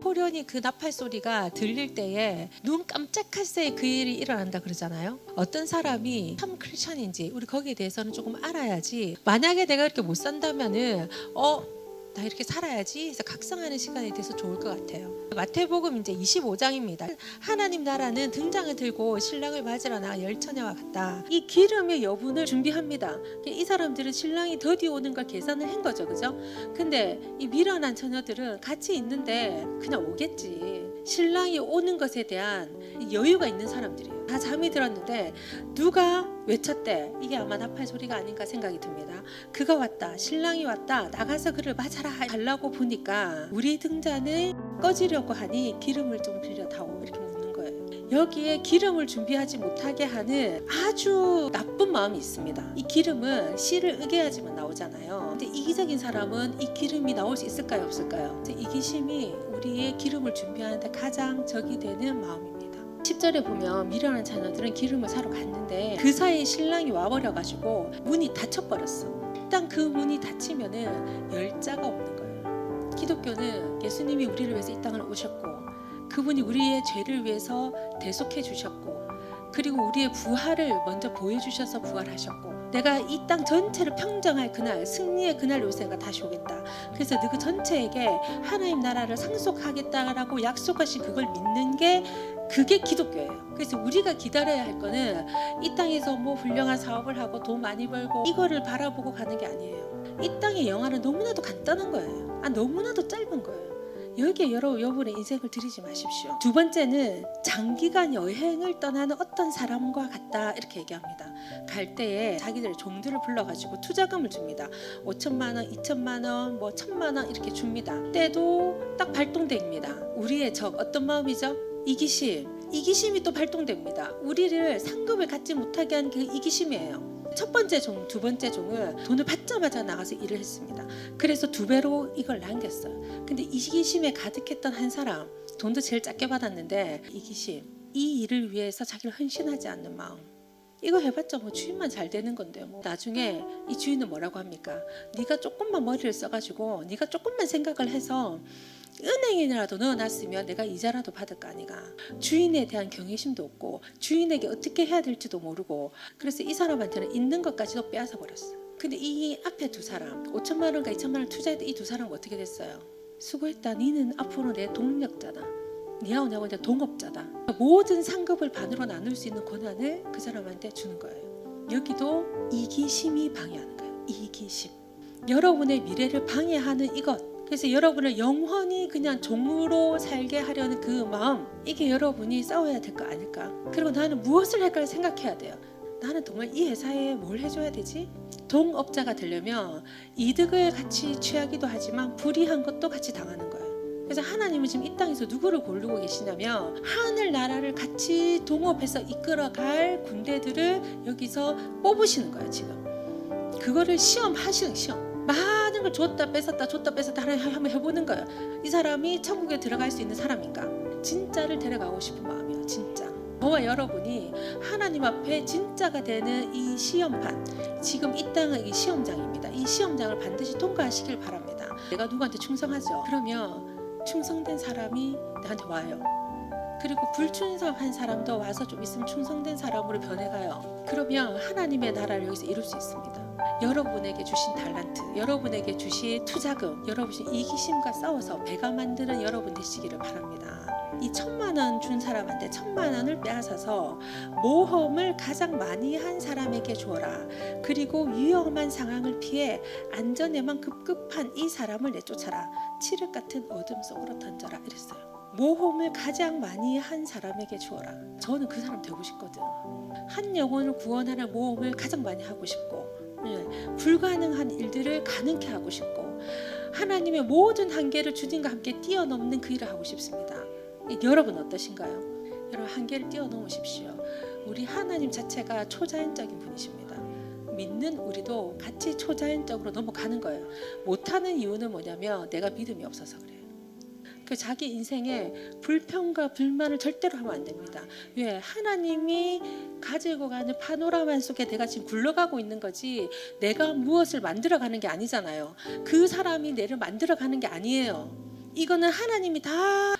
호련히 그 나팔 소리가 들릴 때에 눈 깜짝할 새에 그 일이 일어난다 그러잖아요. 어떤 사람이 참 크리스천인지 우리 거기에 대해서는 조금 알아야지. 만약에 내가 이렇게 못 산다면은 나 이렇게 살아야지 해서 각성하는 시간이 돼서 좋을 것 같아요. 마태복음 이제 25장입니다. 하나님 나라는 등장을 들고 신랑을 맞으러 나가 열처녀와 같다. 이 기름의 여분을 준비합니다. 이 사람들은 신랑이 더디 오는 걸 계산을 한 거죠, 그죠? 근데 이 미련한 처녀들은 같이 있는데 그냥 오겠지. 신랑이 오는 것에 대한 여유가 있는 사람들이에요. 다 잠이 들었는데 누가 외쳤대. 이게 아마 나팔 소리가 아닌가 생각이 듭니다. 그가 왔다, 신랑이 왔다, 나가서 그를 맞아라 하려고 보니까 우리 등잔을 꺼지려고 하니 기름을 좀 빌려다오 이렇게 묻는 거예요. 여기에 기름을 준비하지 못하게 하는 아주 나쁜 마음이 있습니다. 이 기름은 씨를 으게야지만 나오잖아요. 근데 이기적인 사람은 이 기름이 나올 수 있을까요, 없을까요? 이기심이 우리의 기름을 준비하는데 가장 적이 되는 마음입니다. 10절에 보면 미련한 자녀들은 기름을 사러 갔는데 그 사이에 신랑이 와버려가지고 문이 닫혀버렸어. 일단 그 문이 닫히면은 열자가 없는 거예요. 기독교는 예수님이 우리를 위해서 이 땅을 오셨고 그분이 우리의 죄를 위해서 대속해 주셨고 그리고 우리의 부활을 먼저 보여주셔서 부활하셨고 내가 이 땅 전체를 평정할 그날, 승리의 그날 올 때가 다시 오겠다. 그래서 너그 전체에게 하나님 나라를 상속하겠다라고 약속하신 그걸 믿는 게 그게 기독교예요. 그래서 우리가 기다려야 할 거는 이 땅에서 뭐 훌륭한 사업을 하고 돈 많이 벌고 이거를 바라보고 가는 게 아니에요. 이 땅의 영화는 너무나도 간단한 거예요. 너무나도 짧은 거예요. 여기에 여러분의 인생을 들이지 마십시오. 두 번째는 장기간 여행을 떠나는 어떤 사람과 같다 이렇게 얘기합니다. 갈 때에 자기들의 종들을 불러가지고 투자금을 줍니다. 5천만 원, 2천만 원, 뭐 1,000만 원 이렇게 줍니다. 때도 딱 발동됩니다. 우리의 적 어떤 마음이죠? 이기심이 또 발동됩니다. 우리를 상급을 갖지 못하게 하는 그 이기심이에요. 첫 번째 종, 두 번째 종은 돈을 받자마자 나가서 일을 했습니다. 그래서 2배로 이걸 남겼어요. 근데 이기심에 가득했던 한 사람, 돈도 제일 작게 받았는데 이기심, 이 일을 위해서 자기를 헌신하지 않는 마음. 이거 해봤자 뭐 주인만 잘 되는 건데 뭐 나중에 이 주인은 뭐라고 합니까? 네가 조금만 머리를 써가지고 네가 조금만 생각을 해서 은행에라도 넣어놨으면 내가 이자라도 받을 거 아니가. 주인에 대한 경외심도 없고 주인에게 어떻게 해야 될지도 모르고 그래서 이 사람한테는 있는 것까지도 빼앗아 버렸어. 근데 이 앞에 두 사람 5천만 원과 2천만 원 투자했던 이 두 사람은 어떻게 됐어요? 수고했다. 니는 앞으로 내 동력자다. 니하고 나하고 이제 동업자다. 모든 상급을 반으로 나눌 수 있는 권한을 그 사람한테 주는 거예요. 여기도 이기심이 방해하는 거예요. 이기심. 여러분의 미래를 방해하는 이것. 그래서 여러분을 영원히 그냥 종으로 살게 하려는 그 마음, 이게 여러분이 싸워야 될 거 아닐까? 그리고 나는 무엇을 할까 생각해야 돼요. 나는 정말 이 회사에 뭘 해줘야 되지? 동업자가 되려면 이득을 같이 취하기도 하지만 불이한 것도 같이 당하는 거예요. 그래서 하나님은 지금 이 땅에서 누구를 고르고 계시냐면 하늘나라를 같이 동업해서 이끌어갈 군대들을 여기서 뽑으시는 거예요. 지금 그거를 시험하시는 시험. 많은 걸 줬다 뺏었다 하나님 한번 해보는 거예요. 이 사람이 천국에 들어갈 수 있는 사람인가? 진짜를 데려가고 싶은 마음이에요. 진짜. 저와 여러분이 하나님 앞에 진짜가 되는 이 시험판, 지금 이 땅은 이 시험장입니다. 이 시험장을 반드시 통과하시길 바랍니다. 내가 누구한테 충성하죠? 그러면 충성된 사람이 나한테 와요. 그리고 불충성한 사람도 와서 좀 있으면 충성된 사람으로 변해가요. 그러면 하나님의 나라를 여기서 이룰 수 있습니다. 여러분에게 주신 달란트, 여러분에게 주신 투자금, 여러분이 이기심과 싸워서 배가 만드는 여러분 되시기를 바랍니다. 이 1,000만 원 준 사람한테 1,000만 원을 빼앗아서 모험을 가장 많이 한 사람에게 주어라. 그리고 위험한 상황을 피해 안전에만 급급한 이 사람을 내쫓아라. 칠흑 같은 어둠 속으로 던져라 이랬어요. 모험을 가장 많이 한 사람에게 주어라. 저는 그 사람 되고 싶거든. 한 영혼을 구원하는 모험을 가장 많이 하고 싶고 불가능한 일들을 가능케 하고 싶고 하나님의 모든 한계를 주님과 함께 뛰어넘는 그 일을 하고 싶습니다. 여러분 어떠신가요? 여러분 한계를 뛰어넘으십시오. 우리 하나님 자체가 초자연적인 분이십니다. 믿는 우리도 같이 초자연적으로 넘어가는 거예요. 못하는 이유는 뭐냐면 내가 믿음이 없어서 그래요. 그 자기 인생에 불평과 불만을 절대로 하면 안 됩니다. 왜? 하나님이 가지고 가는 파노라마 속에 내가 지금 굴러가고 있는 거지 내가 무엇을 만들어가는 게 아니잖아요. 그 사람이 내를 만들어가는 게 아니에요. 이거는 하나님이 다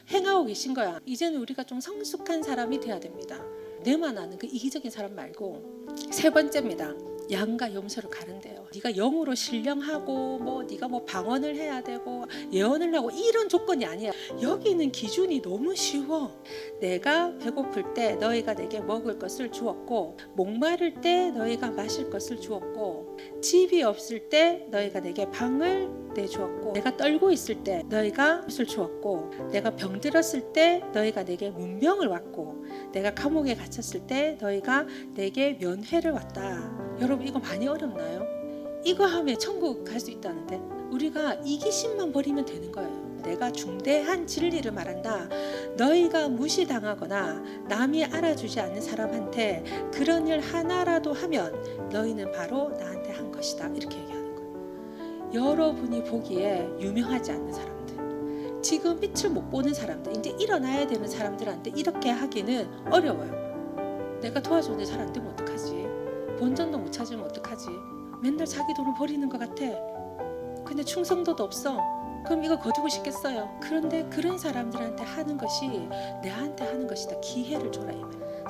행하고 계신 거야. 이제는 우리가 좀 성숙한 사람이 돼야 됩니다. 내만 아는 그 이기적인 사람 말고. 세 번째입니다. 양과 염소를 가른대요. 네가 영으로 신령하고 뭐 네가 뭐 방언을 해야 되고 예언을 하고 이런 조건이 아니야. 여기는 기준이 너무 쉬워. 내가 배고플 때 너희가 내게 먹을 것을 주었고, 목마를 때 너희가 마실 것을 주었고, 집이 없을 때 너희가 내게 방을 내주었고, 내가 떨고 있을 때 너희가 옷을 주었고, 내가 병들었을 때 너희가 내게 문병을 왔고, 내가 감옥에 갇혔을 때 너희가 내게 면회를 왔다. 여러분 이거 많이 어렵나요? 이거 하면 천국 갈 수 있다는데 우리가 이기심만 버리면 되는 거예요. 내가 중대한 진리를 말한다. 너희가 무시당하거나 남이 알아주지 않는 사람한테 그런 일 하나라도 하면 너희는 바로 나한테 한 것이다. 이렇게 얘기하는 거예요. 여러분이 보기에 유명하지 않는 사람들, 지금 빛을 못 보는 사람들, 이제 일어나야 되는 사람들한테 이렇게 하기는 어려워요. 내가 도와주는데 잘 안 되면 어떡하지? 본전도 못 찾으면 어떡하지? 맨날 자기 돈을 버리는 것 같아. 근데 충성도도 없어. 그럼 이거 거두고 싶겠어요? 그런데 그런 사람들한테 하는 것이 내한테 하는 것이다. 기회를 줘라.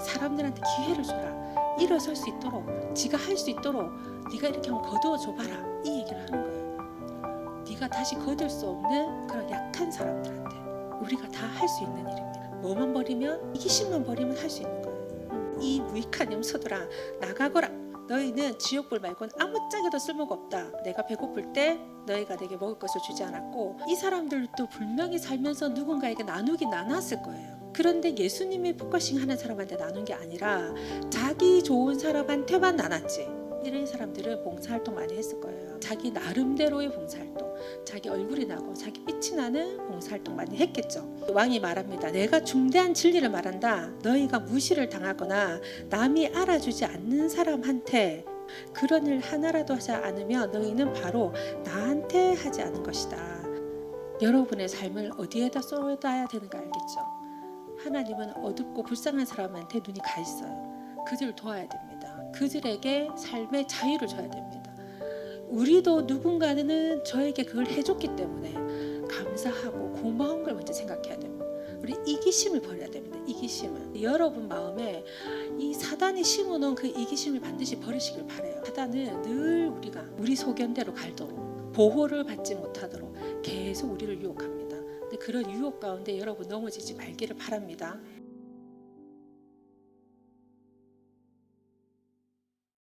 사람들한테 기회를 줘라. 일어설 수 있도록, 네가 할 수 있도록 네가 이렇게 한번 거두어 줘봐라. 이 얘기를 하는 거예요. 네가 다시 거둘 수 없는 그런 약한 사람들한테 우리가 다 할 수 있는 일입니다. 뭐만 버리면, 이기심만 버리면 할 수 있는 거예요. 이 무익한 염소들아, 나가거라. 너희는 지옥불 말고는 아무짝에도 쓸모가 없다. 내가 배고플 때 너희가 내게 먹을 것을 주지 않았고, 이 사람들도 분명히 살면서 누군가에게 나누긴 나눴을 거예요. 그런데 예수님이 포커싱 하는 사람한테 나눈 게 아니라 자기 좋은 사람한테만 나눴지. 이런 사람들은 봉사활동 많이 했을 거예요. 자기 나름대로의 봉사활동, 자기 얼굴이 나고 자기 빛이 나는 봉사활동 많이 했겠죠. 왕이 말합니다. 내가 중대한 진리를 말한다. 너희가 무시를 당하거나 남이 알아주지 않는 사람한테 그런 일 하나라도 하지 않으면 너희는 바로 나한테 하지 않은 것이다. 여러분의 삶을 어디에다 쏟아야 되는가 알겠죠? 하나님은 어둡고 불쌍한 사람한테 눈이 가 있어요. 그들을 도와야 됩니다. 그들에게 삶의 자유를 줘야 됩니다. 우리도 누군가는 저에게 그걸 해줬기 때문에 감사하고 고마운 걸 먼저 생각해야 됩니다. 우리 이기심을 버려야 됩니다. 이기심을. 여러분 마음에 이 사단이 심어놓은 그 이기심을 반드시 버리시길 바라요. 사단은 늘 우리가 우리 소견대로 갈도록, 보호를 받지 못하도록 계속 우리를 유혹합니다. 근데 그런 유혹 가운데 여러분 넘어지지 말기를 바랍니다.